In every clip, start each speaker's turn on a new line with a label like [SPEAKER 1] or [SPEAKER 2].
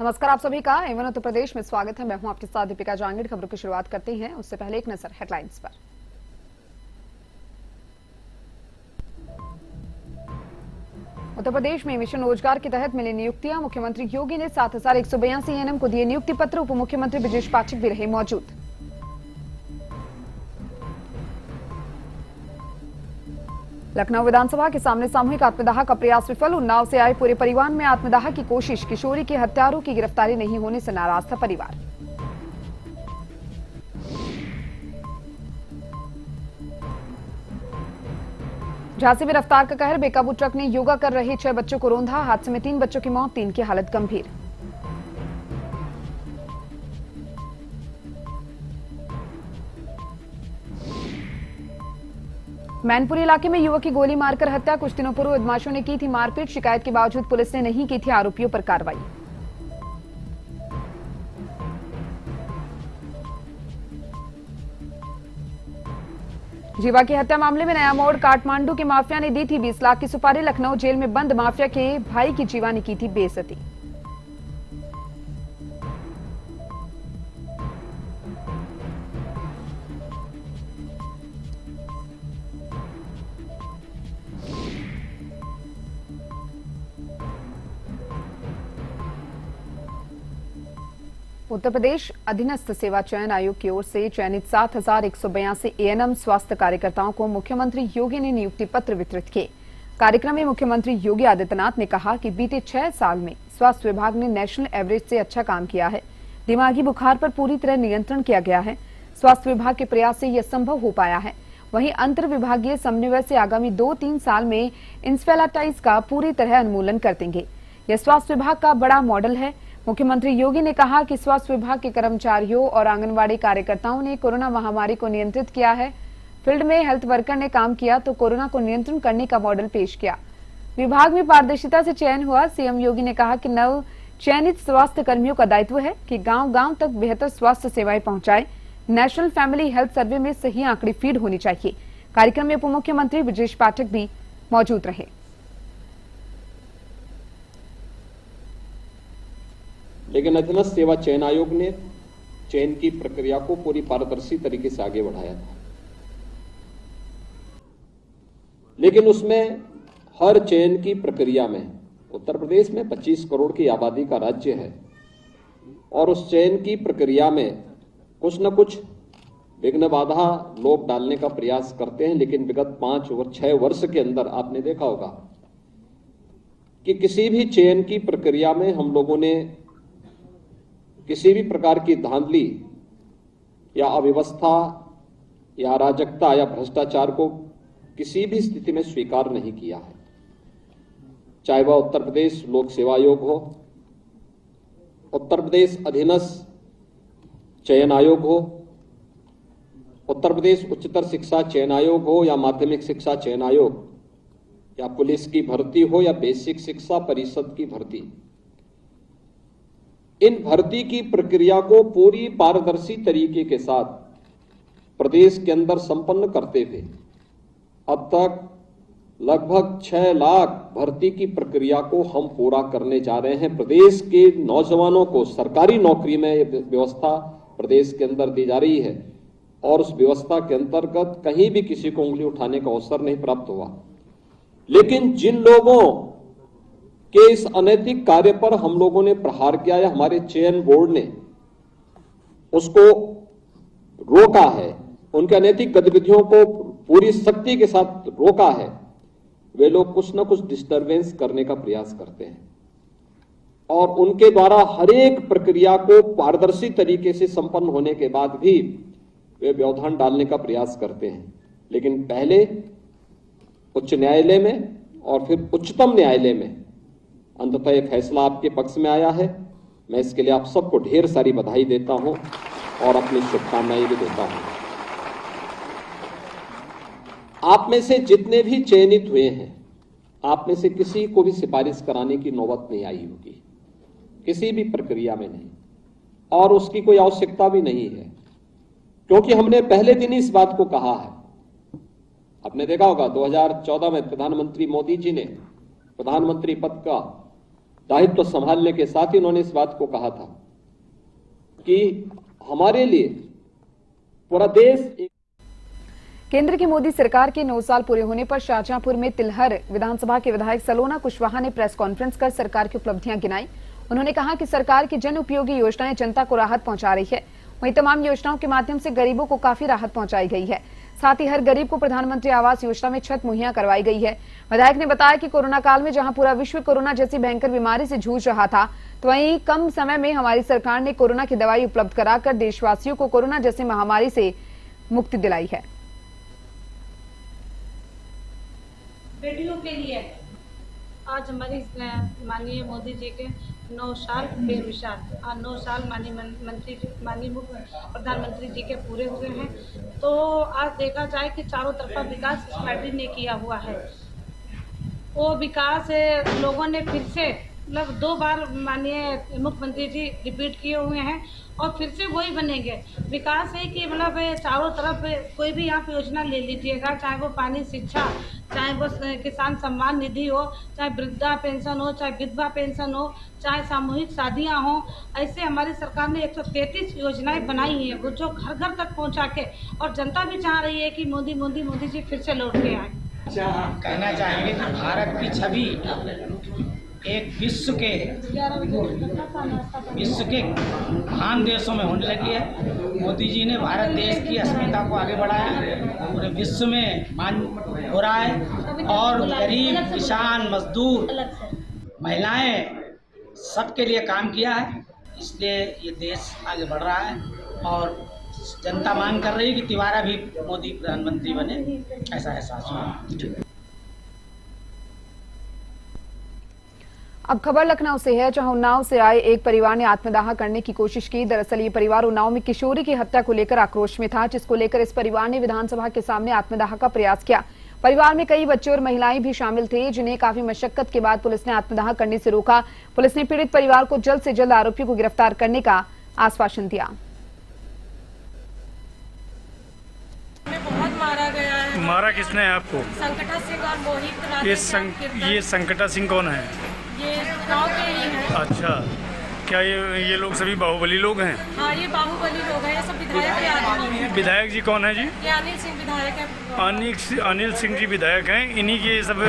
[SPEAKER 1] नमस्कार, आप सभी का एवन उत्तर प्रदेश में स्वागत है। मैं हूं आपके साथ दीपिका जांगिड़। खबरों की शुरुआत करते हैं, उससे पहले एक नजर हेडलाइंस पर। उत्तर प्रदेश में मिशन रोजगार के तहत मिली नियुक्तियां। मुख्यमंत्री योगी ने 7182 एएनएम को दिए नियुक्ति पत्र। उप मुख्यमंत्री ब्रजेश पाठक भी रहे मौजूद। लखनऊ विधानसभा के सामने सामूहिक आत्मदाह का प्रयास विफल। उन्नाव से आए पूरे परिवार में आत्मदाह की कोशिश। किशोरी के हत्यारों की गिरफ्तारी नहीं होने से नाराज था परिवार। झांसी में रफ्तार का कहर। बेकाबू ट्रक ने योगा कर रहे 6 बच्चों को रौंदा। हादसे में 3 बच्चों की मौत, 3 की हालत गंभीर। मैनपुरी इलाके में युवक की गोली मारकर हत्या। कुछ दिनों पूर्व बदमाशों ने की थी मारपीट। शिकायत के बावजूद पुलिस ने नहीं की थी आरोपियों पर कार्रवाई। जीवा की हत्या मामले में नया मोड़। काठमांडू के माफिया ने दी थी 20 लाख की सुपारी। लखनऊ जेल में बंद माफिया के भाई की जीवा ने की थी बेइज्जती। उत्तर प्रदेश अधीनस्थ सेवा चयन आयोग की ओर से चयनित 7182 एएनएम स्वास्थ्य कार्यकर्ताओं को मुख्यमंत्री योगी ने नियुक्ति पत्र वितरित किए। कार्यक्रम में मुख्यमंत्री योगी आदित्यनाथ ने कहा कि बीते 6 साल में स्वास्थ्य विभाग ने नेशनल एवरेज से अच्छा काम किया है। दिमागी बुखार पर पूरी तरह नियंत्रण किया गया है। स्वास्थ्य विभाग के प्रयास से यह संभव हो पाया है। वहीं अंतर विभागीय समन्वय से आगामी 2-3 साल में इंसेफेलाइटिस का पूरी तरह उन्मूलन कर देंगे। यह स्वास्थ्य विभाग का बड़ा मॉडल है। मुख्यमंत्री योगी ने कहा कि स्वास्थ्य विभाग के कर्मचारियों और आंगनवाड़ी कार्यकर्ताओं ने कोरोना महामारी को नियंत्रित किया है। फील्ड में हेल्थ वर्कर ने काम किया तो कोरोना को नियंत्रण करने का मॉडल पेश किया। विभाग में पारदर्शिता से चयन हुआ। सीएम योगी ने कहा कि नव चयनित स्वास्थ्य कर्मियों का दायित्व है कि गांव-गांव तक बेहतर स्वास्थ्य सेवाएं पहुंचाएं। नेशनल फैमिली हेल्थ सर्वे में सही आंकड़े फीड होनी चाहिए। कार्यक्रम में उप मुख्यमंत्री ब्रजेश पाठक भी मौजूद रहे।
[SPEAKER 2] लेकिन अधीनस्थ सेवा चयन आयोग ने चयन की प्रक्रिया को पूरी पारदर्शी तरीके से आगे बढ़ाया था। लेकिन उसमें हर चयन की प्रक्रिया में उत्तर प्रदेश में 25 करोड़ की आबादी का राज्य है और उस चयन की प्रक्रिया में कुछ न कुछ विघ्न बाधा लोग डालने का प्रयास करते हैं। लेकिन विगत 5 और 6 वर्ष के अंदर आपने देखा होगा कि किसी भी चयन की प्रक्रिया में हम लोगों ने किसी भी प्रकार की धांधली या अव्यवस्था या अराजकता या भ्रष्टाचार को किसी भी स्थिति में स्वीकार नहीं किया है। चाहे वह उत्तर प्रदेश लोक सेवा आयोग हो, उत्तर प्रदेश अधीनस्थ चयन आयोग हो, उत्तर प्रदेश उच्चतर शिक्षा चयन आयोग हो या माध्यमिक शिक्षा चयन आयोग, या पुलिस की भर्ती हो या बेसिक शिक्षा परिषद की भर्ती। इन भर्ती की प्रक्रिया को पूरी पारदर्शी तरीके के साथ प्रदेश के अंदर संपन्न करते हुए अब तक लगभग 6 लाख भर्ती की प्रक्रिया को हम पूरा करने जा रहे हैं। प्रदेश के नौजवानों को सरकारी नौकरी में व्यवस्था प्रदेश के अंदर दी जा रही है और उस व्यवस्था के अंतर्गत कहीं भी किसी को उंगली उठाने का अवसर नहीं प्राप्त हुआ। लेकिन जिन लोगों के इस अनैतिक कार्य पर हम लोगों ने प्रहार किया है, हमारे चयन बोर्ड ने उसको रोका है, उनके अनैतिक गतिविधियों को पूरी शक्ति के साथ रोका है, वे लोग कुछ न कुछ डिस्टरबेंस करने का प्रयास करते हैं और उनके द्वारा हर एक प्रक्रिया को पारदर्शी तरीके से संपन्न होने के बाद भी वे व्यवधान डालने का प्रयास करते हैं। लेकिन पहले उच्च न्यायालय में और फिर उच्चतम न्यायालय में अंततः यह फैसला आपके पक्ष में आया है। मैं इसके लिए आप सबको ढेर सारी बधाई देता हूं और अपनी शुभकामनाएं भी देता हूं। आप में से जितने भी चयनित हुए हैं, आप में से किसी को भी सिफारिश कराने की नौबत नहीं आई होगी, किसी भी प्रक्रिया में नहीं, और उसकी कोई आवश्यकता भी नहीं है, क्योंकि हमने पहले दिन इस बात को कहा है। आपने देखा होगा 2014 में प्रधानमंत्री मोदी जी ने प्रधानमंत्री पद का दायित्व संभालने के साथ ही उन्होंने इस बात को कहा था कि हमारे लिए पूरा देश
[SPEAKER 1] केंद्र की मोदी सरकार के 9 साल पूरे होने पर शाहजहांपुर में तिलहर विधानसभा के विधायक सलोना कुशवाहा ने प्रेस कॉन्फ्रेंस कर सरकार की उपलब्धियां गिनाई। उन्होंने कहा कि सरकार की जन उपयोगी योजनाएं जनता को राहत पहुंचा रही है। वहीं तमाम योजनाओं के माध्यम से गरीबों को काफी राहत पहुंचाई गई है। साथ ही हर गरीब को प्रधानमंत्री आवास योजना में छत मुहैया करवाई गई है। विधायक ने बताया कि कोरोना काल में जहां पूरा विश्व कोरोना जैसी भयंकर बीमारी से जूझ रहा था, तो वहीं कम समय में हमारी सरकार ने कोरोना की दवाई उपलब्ध कराकर देशवासियों को कोरोना जैसी महामारी से मुक्ति दिलाई है।
[SPEAKER 3] बेटियों के लिए आज हमारी माननीय मोदी जी के 9 साल बेमिसाल और 9 साल माननीय प्रधानमंत्री जी के पूरे हुए हैं। तो आज देखा जाए कि चारों तरफा विकास इस पार्टी ने किया हुआ है। वो विकास लोगों ने फिर से मतलब 2 बार माननीय मुख्यमंत्री जी रिपीट किए हुए हैं और फिर से वही बनेंगे। विकास है कि मतलब चारों तरफ कोई भी यहाँ पे योजना ले लीजिएगा, चाहे वो पानी, शिक्षा, चाहे वो किसान सम्मान निधि हो, चाहे वृद्धा पेंशन हो, चाहे विधवा पेंशन हो, चाहे सामूहिक शादियाँ हों, ऐसे हमारी सरकार ने 133 योजनाएं बनाई हैं, वो जो घर घर तक पहुँचा के, और जनता भी चाह रही है कि मोदी जी फिर से लौट के आए।
[SPEAKER 4] कहना चाहेंगे कि भारत की छवि एक विश्व के महान देशों में होने लगी है। मोदी जी ने भारत देश की अस्मिता को आगे बढ़ाया, पूरे विश्व में मान हो रहा है और गरीब, किसान, मजदूर, महिलाएं सबके लिए काम किया है। इसलिए ये देश आगे बढ़ रहा है और जनता मांग कर रही है कि तिवारा भी मोदी प्रधानमंत्री बने, ऐसा एहसास हुआ।
[SPEAKER 1] अब खबर लखनऊ से है, जहां उन्नाव से आए एक परिवार ने आत्मदाह करने की कोशिश की। दरअसल ये परिवार उन्नाव में किशोरी की हत्या को लेकर आक्रोश में था, जिसको लेकर इस परिवार ने विधानसभा के सामने आत्मदाह का प्रयास किया। परिवार में कई बच्चे और महिलाएं भी शामिल थे, जिन्हें काफी मशक्कत के बाद पुलिस ने आत्मदाह करने से रोका। पुलिस ने पीड़ित परिवार को जल्द से जल्द आरोपियों को गिरफ्तार करने का आश्वासन दिया।
[SPEAKER 5] बहुत मारा गया है।
[SPEAKER 6] मारा किसने है आपको?
[SPEAKER 5] संकटा सिंह और मोहित।
[SPEAKER 6] ये संकटा सिंह कौन है?
[SPEAKER 5] ये गांव के ही हैं।
[SPEAKER 6] अच्छा, क्या ये लोग सभी बाहुबली लोग हैं?
[SPEAKER 5] हाँ, ये बाहुबली लोग हैं, ये सब विधायक के आदमी हैं।
[SPEAKER 6] विधायक जी कौन है जी?
[SPEAKER 5] ये अनिल सिंह विधायक है।
[SPEAKER 6] अनिल सिंह जी विधायक हैं। इन्हीं के सब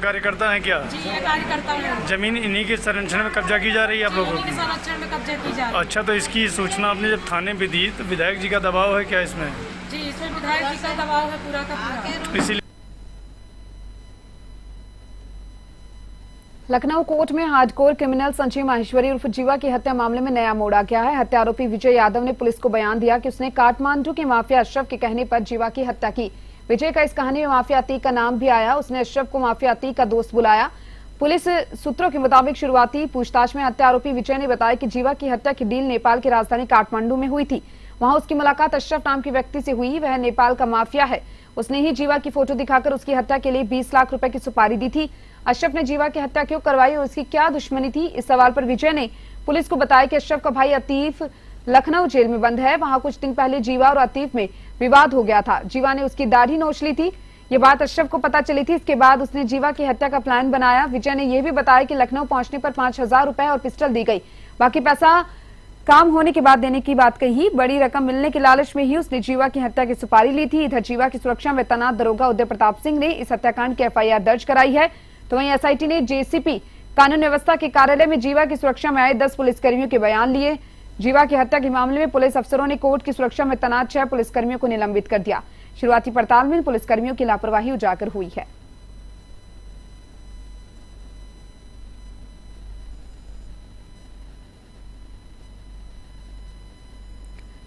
[SPEAKER 6] कार्यकर्ता हैं क्या?
[SPEAKER 5] जी, ये कार्यकर्ता हैं।
[SPEAKER 6] जमीन इन्हीं के संरक्षण में कब्जा की जा रही है आप लोगों की?
[SPEAKER 5] संरक्षण में कब्जा की जा रही है।
[SPEAKER 6] अच्छा, तो इसकी सूचना आपने जब थाने में दी तो विधायक जी का दबाव है क्या इसमें?
[SPEAKER 5] जी, इसमें विधायक जी का दबाव है पूरा का पूरा।
[SPEAKER 6] इसीलिए
[SPEAKER 1] लखनऊ कोर्ट में हार्डकोर क्रिमिनल संजय माहेश्वरी उर्फ जीवा की हत्या मामले में नया मोड़ आ गया है। हत्या आरोपी विजय यादव ने पुलिस को बयान दिया कि उसने काठमांडू के माफिया अशरफ के कहने पर जीवा की हत्या की। विजय का इस कहानी में माफिया अतीक का नाम भी आया। उसने अशरफ को माफिया अतीक का दोस्त बुलाया। पुलिस सूत्रों के मुताबिक शुरुआती पूछताछ में हत्या आरोपी विजय ने बताया कि जीवा की हत्या की डील नेपाल की राजधानी काठमांडू में हुई थी। वहां उसकी मुलाकात अशरफ नाम के व्यक्ति से हुई। वह नेपाल का माफिया है। उसने ही जीवा की फोटो दिखाकर उसकी हत्या के लिए 20 लाख रुपए की सुपारी दी थी। अशरफ ने जीवा की हत्या क्यों करवाई और उसकी क्या दुश्मनी थी, इस सवाल पर विजय ने पुलिस को बताया कि अशरफ का भाई अतीफ लखनऊ जेल में बंद है। वहां कुछ दिन पहले जीवा और अतीफ में विवाद हो गया था। जीवा ने उसकी दाढ़ी नोच ली थी। ये बात अशरफ को पता चली थी। इसके बाद उसने जीवा की हत्या का प्लान बनाया। विजय ने यह भी बताया कि लखनऊ पहुंचने पर 5,000 रुपए और पिस्टल दी गई। बाकी पैसा काम होने के बाद देने की बात कही। बड़ी रकम मिलने के लालच में ही उसने जीवा की हत्या की सुपारी ली थी। इधर जीवा की सुरक्षा में तैनात दरोगा उदय प्रताप सिंह ने इस हत्याकांड की FIR दर्ज कराई है। तो वहीं SIT ने JCP कानून व्यवस्था के कार्यालय में जीवा की सुरक्षा में आए 10 पुलिसकर्मियों के बयान लिए। जीवा की हत्या के मामले में पुलिस अफसरों ने कोर्ट की सुरक्षा में तैनात 6 पुलिसकर्मियों को निलंबित कर दिया। शुरुआती पड़ताल में पुलिसकर्मियों की लापरवाही उजागर हुई है।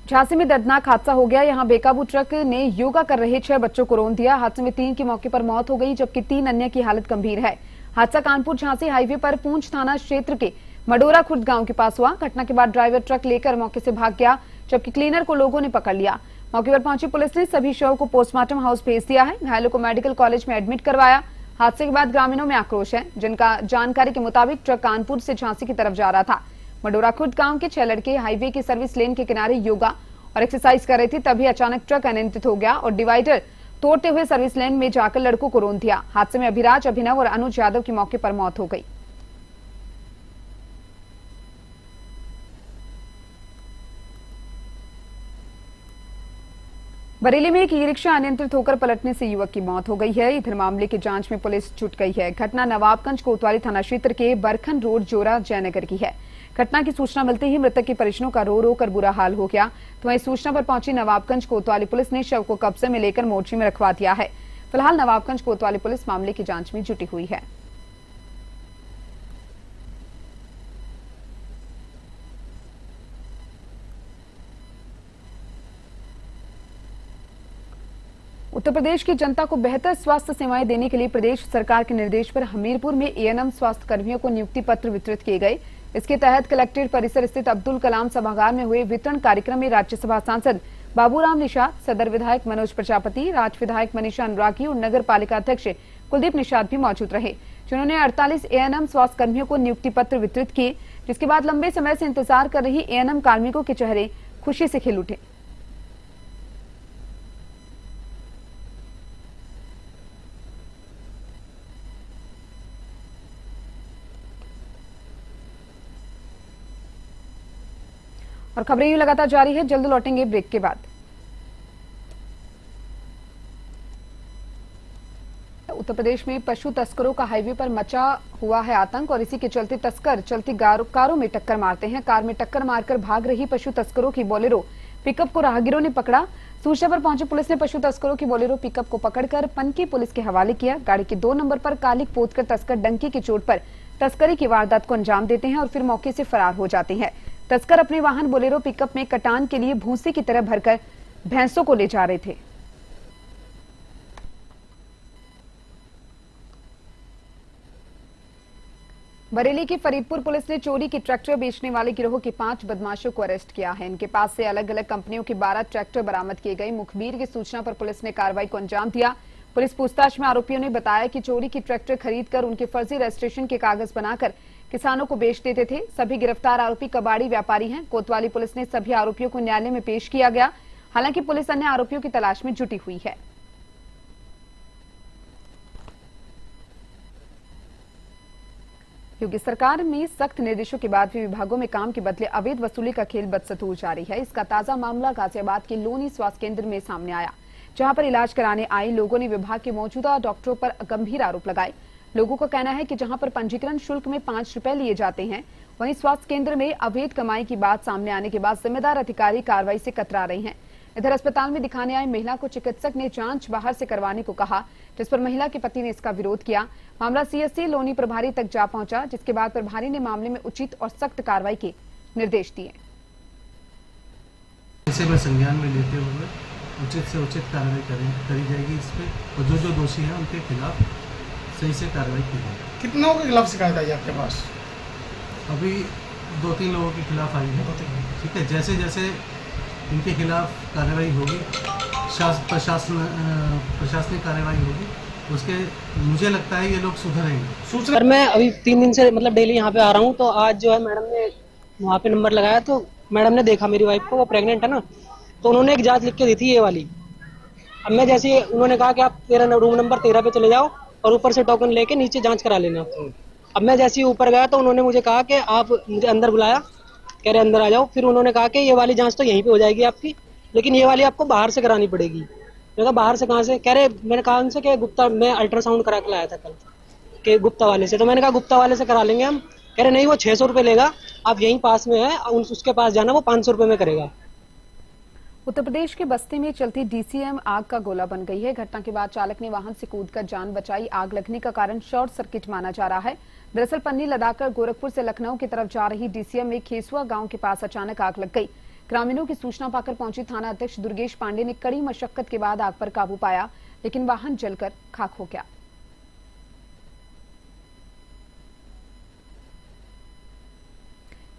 [SPEAKER 1] झांसी में दर्दनाक हादसा हो गया। यहां बेकाबू ट्रक ने योगा कर रहे 6 बच्चों को रौंद दिया। हादसे में 3 की मौके पर मौत हो गई, जबकि 3 अन्य की हालत गंभीर है। हादसा कानपुर झांसी हाईवे पर पूंछ थाना क्षेत्र के मडोरा खुर्द गांव के पास हुआ। घटना के बाद ड्राइवर ट्रक लेकर मौके से भाग गया, जबकि क्लीनर को लोगों ने पकड़ लिया। मौके पर पहुंची पुलिस ने सभी शव को पोस्टमार्टम हाउस भेज दिया है। घायलों को मेडिकल कॉलेज में एडमिट करवाया। हादसे के बाद ग्रामीणों में आक्रोश है, जिनका जानकारी के मुताबिक ट्रक कानपुर से झांसी की तरफ जा रहा था। मडोरा खुर्द गांव के 6 लड़के हाईवे की सर्विस लेन के किनारे योगा और एक्सरसाइज कर रहे थे, तभी अचानक ट्रक अनियंत्रित हो गया और डिवाइडर तोड़ते हुए सर्विस लेन में जाकर लड़कों को रौंद दिया। हादसे में अभिराज, अभिनव और अनुज यादव की मौके पर मौत हो गई। बरेली में एक ई रिक्शा अनियंत्रित होकर पलटने से युवक की मौत हो गई है। इधर मामले की जांच में पुलिस जुट गई है। घटना नवाबगंज कोतवाली थाना क्षेत्र के बरखन रोड जोरा जयनगर की है। घटना की सूचना मिलते ही मृतक के परिजनों का रो रो कर बुरा हाल हो गया। तो वहीं सूचना पर पहुंची नवाबगंज कोतवाली पुलिस ने शव को कब्जे में लेकर मोर्चे में रखवा दिया है। फिलहाल नवाबगंज कोतवाली पुलिस मामले की जांच में जुटी हुई है। उत्तर प्रदेश की जनता को बेहतर स्वास्थ्य सेवाएं देने के लिए प्रदेश सरकार के निर्देश पर हमीरपुर में एएनएम स्वास्थ्य कर्मियों को नियुक्ति पत्र वितरित किए गए। इसके तहत कलेक्ट्रेट परिसर स्थित अब्दुल कलाम सभागार में हुए वितरण कार्यक्रम में राज्यसभा सांसद बाबूराम निषाद, सदर विधायक मनोज प्रजापति, राज्य विधायक मनीषा अनुरागी और नगर पालिका अध्यक्ष कुलदीप निषाद भी मौजूद रहे, जिन्होंने 48 एएनएम स्वास्थ्य कर्मियों को नियुक्ति पत्र वितरित किए। जिसके बाद लंबे समय से इंतजार कर रही एएनएम कार्मिकों के चेहरे खुशी से खिल उठे। और खबरें यूं लगातार जारी है, जल्द लौटेंगे ब्रेक के बाद। उत्तर प्रदेश में पशु तस्करों का हाईवे पर मचा हुआ है आतंक और इसी के चलते तस्कर चलती कारों में टक्कर मारते हैं। कार में टक्कर मारकर भाग रही पशु तस्करों की बोलेरो पिकअप को राहगीरों ने पकड़ा। सूचना पर पहुंची पुलिस ने पशु तस्करों की बोलेरो पिकअप को पकड़कर पनकी पुलिस के हवाले किया। गाड़ी के 2 नंबर पर कालिक पोतकर तस्कर डंकी की चोट पर तस्करी की वारदात को अंजाम देते हैं और फिर मौके से फरार हो जाते हैं। तस्कर अपने वाहन बोलेरो पिकअप में कटान के लिए भूसे की तरह भरकर भैंसों को ले जा रहे थे। बरेली की फरीदपुर पुलिस ने चोरी की ट्रैक्टर बेचने वाले गिरोह के 5 बदमाशों को अरेस्ट किया है। इनके पास से अलग अलग कंपनियों के 12 ट्रैक्टर बरामद किए गए। मुखबिर की सूचना पर पुलिस ने कार्रवाई को अंजाम दिया। पुलिस पूछताछ में आरोपियों ने बताया कि चोरी की ट्रैक्टर खरीदकर उनके फर्जी रजिस्ट्रेशन के कागज बनाकर किसानों को बेच देते थे। सभी गिरफ्तार आरोपी कबाड़ी व्यापारी हैं। कोतवाली पुलिस ने सभी आरोपियों को न्यायालय में पेश किया गया। हालांकि पुलिस अन्य आरोपियों की तलाश में जुटी हुई है। योगी सरकार में सख्त निर्देशों के बाद भी विभागों में काम के बदले अवैध वसूली का खेल बदस्तूर जारी है। इसका ताजा मामला गाजियाबाद के लोनी स्वास्थ्य केंद्र में सामने आया, जहां पर इलाज कराने आए लोगों ने विभाग के मौजूदा डॉक्टरों पर गंभीर आरोप लगाए। लोगों का कहना है कि जहां पर पंजीकरण शुल्क में 5 रुपए लिए जाते हैं, वहीं स्वास्थ्य केंद्र में अवैध कमाई की बात सामने आने के बाद जिम्मेदार अधिकारी कार्रवाई से कतरा रहे हैं। इधर अस्पताल में दिखाने आई महिला को चिकित्सक ने जांच बाहर से करवाने को कहा, जिस पर महिला के पति ने इसका विरोध किया। मामला सीएससी लोनी प्रभारी तक जा पहुंचा, जिसके बाद प्रभारी ने मामले में उचित और सख्त कार्रवाई के निर्देश दिए।
[SPEAKER 7] इसे मैं संज्ञान में लेते हुए उचित से उचित कार्रवाई करी जाएगी इस पे, और जो दोषी हैं उनके खिलाफ सही से कार्रवाई की जाएगी।
[SPEAKER 8] कितनों के खिलाफ शिकायत आई आपके पास?
[SPEAKER 7] अभी 2-3 लोगों के खिलाफ आई है। ठीक है, जैसे जैसे इनके खिलाफ कार्रवाई होगी, प्रशासनिक कार्रवाई होगी, उसके मुझे लगता है ये लोग सुधरेंगे।
[SPEAKER 9] सर मैं अभी 3 दिन से मतलब डेली यहाँ पे आ रहा हूँ, तो आज जो है मैडम ने वहाँ पे नंबर लगाया, तो मैडम ने देखा मेरी वाइफ को, वो प्रेग्नेंट है ना, तो उन्होंने एक जांच लिख के दी थी ये वाली। अब मैं जैसे उन्होंने कहा कि आप रूम नंबर 13 पे चले जाओ और ऊपर से टोकन लेके नीचे जांच करा लेना। अब मैं जैसे ही ऊपर गया तो उन्होंने मुझे कहा कि आप मुझे अंदर बुलाया, कह रहे अंदर आ जाओ। फिर उन्होंने कहा कि ये वाली जांच तो यहीं पे हो जाएगी आपकी, लेकिन ये वाली आपको बाहर से करानी पड़ेगी। मैंने कहा बाहर से कहाँ से? कह रहे, मैंने कहा उनसे कि गुप्ता, मैं अल्ट्रासाउंड करा के लाया था कल के गुप्ता वाले से, तो मैंने कहा गुप्ता वाले से करा लेंगे हम। कह रहे नहीं, वो 600 रुपये लेगा, आप यहीं पास में है उसके पास जाना, वो 500 रुपये में करेगा।
[SPEAKER 1] उत्तर प्रदेश के बस्ती में चलती डीसीएम आग का गोला बन गई है। घटना के बाद चालक ने वाहन से कूदकर जान बचाई। आग लगने का कारण शॉर्ट सर्किट माना जा रहा है। दरअसल पन्नी लदाकर गोरखपुर से लखनऊ की तरफ जा रही डीसीएम में खेसुआ गांव के पास अचानक आग लग गई। ग्रामीणों की सूचना पाकर पहुंची थाना अध्यक्ष दुर्गेश पांडे ने कड़ी मशक्कत के बाद आग पर काबू पाया, लेकिन वाहन जलकर खाक हो गया।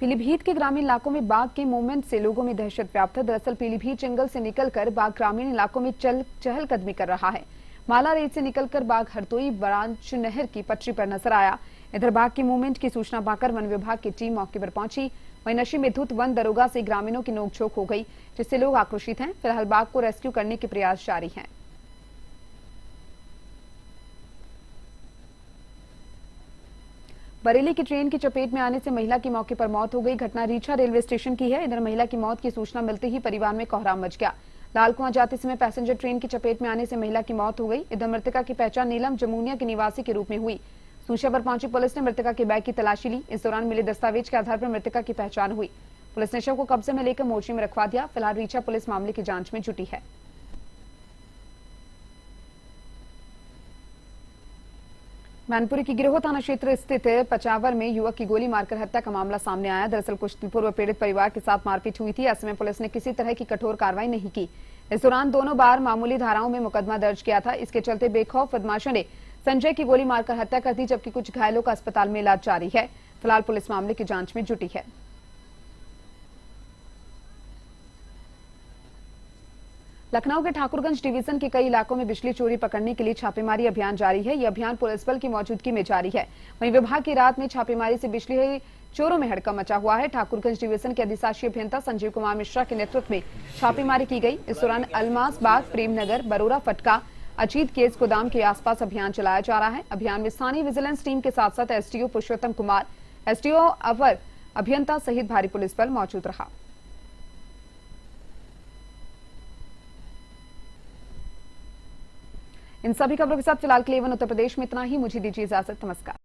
[SPEAKER 1] पीलीभीत के ग्रामीण इलाकों में बाघ के मूवमेंट से लोगों में दहशत व्याप्त है। दरअसल पीलीभीत जंगल से निकलकर बाघ ग्रामीण इलाकों में चहलकदमी कर रहा है। माला रेत से निकलकर बाघ हरदोई बरांच नहर की पटरी पर नजर आया। इधर बाघ के मूवमेंट की सूचना पाकर वन विभाग की टीम मौके पर पहुंची। वहीं नशे में धुत वन दरोगा से ग्रामीणों की नोकझोंक हो गई, जिससे लोग आक्रोशित हैं। फिलहाल बाघ को रेस्क्यू करने के प्रयास जारी हैं। बरेली की ट्रेन की चपेट में आने से महिला की मौके पर मौत हो गई। घटना रीछा रेलवे स्टेशन की है। इधर महिला की मौत की सूचना मिलते ही परिवार में कोहराम मच गया। लालकुआं जाते समय पैसेंजर ट्रेन की चपेट में आने से महिला की मौत हो गई। इधर मृतका की पहचान नीलम जमुनिया के निवासी के रूप में हुई। सूचना पर पहुंची पुलिस ने मृतका के बैग की तलाशी ली। इस दौरान मिले दस्तावेज के आधार पर मृतका की पहचान हुई। पुलिस ने शव को कब्जे में लेकर मोर्चे में रखवा दिया। फिलहाल रीचा पुलिस मामले की जांच में जुटी है। मैनपुरी की गिरोह थाना क्षेत्र स्थित पचावर में युवक की गोली मारकर हत्या का मामला सामने आया। दरअसल कुछ दिन पूर्व पीड़ित परिवार के साथ मारपीट हुई थी। ऐसे में पुलिस ने किसी तरह की कठोर कार्रवाई नहीं की। इस दौरान दोनों बार मामूली धाराओं में मुकदमा दर्ज किया था। इसके चलते बेखौफ बदमाशों ने संजय की गोली मारकर हत्या कर दी, जबकि कुछ घायलों का अस्पताल में इलाज जारी है। फिलहाल पुलिस मामले की जांच में जुटी है। लखनऊ के ठाकुरगंज डिवीजन के कई इलाकों में बिजली चोरी पकड़ने के लिए छापेमारी अभियान जारी है। यह अभियान पुलिस बल की मौजूदगी में जारी है। वहीं विभाग की रात में छापेमारी से बिजली चोरों में हड़कंप मचा हुआ है। ठाकुरगंज डिवीजन के अधिशासी अभियंता संजीव कुमार मिश्रा के नेतृत्व में छापेमारी की गई। इस दौरान अलमास बाग, प्रेमनगर, बरोरा फटका, अजीत केस गोदाम के आसपास अभियान चलाया जा रहा है। अभियान में स्थानीय विजिलेंस टीम के साथ साथ एसडीओ पुरुषोत्तम कुमार, एसडीओ अवर, अभियंता सहित भारी पुलिस बल मौजूद रहा। इन सभी खबरों के साथ फिलहाल के लिए उत्तर प्रदेश में इतना ही। मुझे दीजिए इजाजत। नमस्कार।